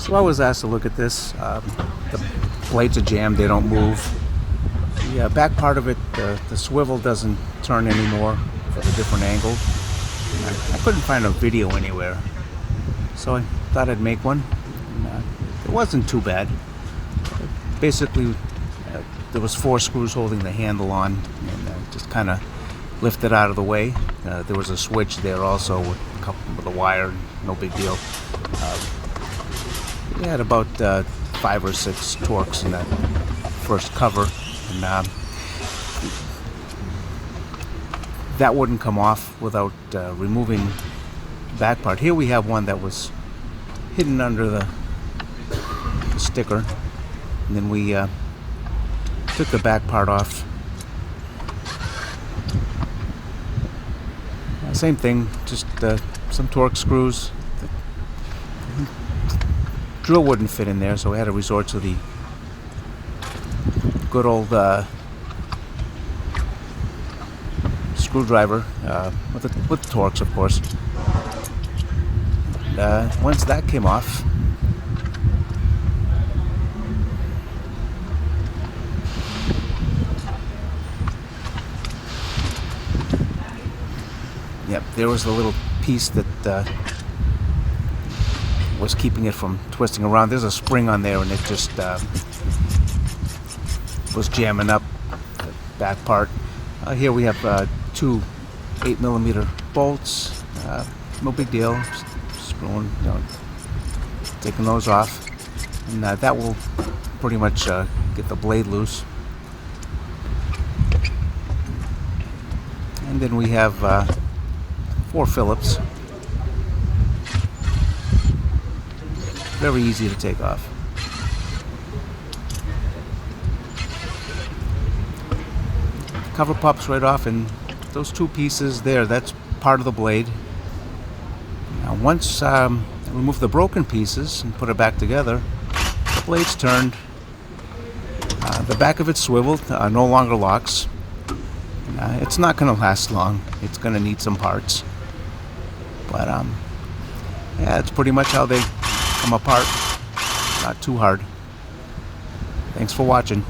So I was asked to look at this. The blades are jammed, they don't move. The back part of it, the swivel doesn't turn anymore for the different angle. I couldn't find a video anywhere, so I thought I'd make one. And, it wasn't too bad. Basically, there was 4 screws holding the handle on, and just kind of lift it out of the way. There was a switch there also with a wire, no big deal. We had about 5 or 6 torques in that first cover, and that wouldn't come off without removing the back part. Here we have one that was hidden under the sticker, and then we took the back part off. Same thing, just some torque screws. The drill wouldn't fit in there, so we had to resort to the good old screwdriver with the torques, of course. And once that came off, yep, there was the little piece that was keeping it from twisting around. There's a spring on there, and it just was jamming up the back part. Here we have 2 8mm bolts. No big deal. Just screwing, taking those off, and that will pretty much get the blade loose. And then we have 4 Phillips. Very easy to take off. Cover pops right off, and those 2 pieces there, that's part of the blade. Now once I remove the broken pieces and put it back together, the blade's turned. The back of it swiveled, no longer locks. It's not going to last long. It's going to need some parts. But yeah, it's pretty much how they come apart. Not too hard. Thanks for watching.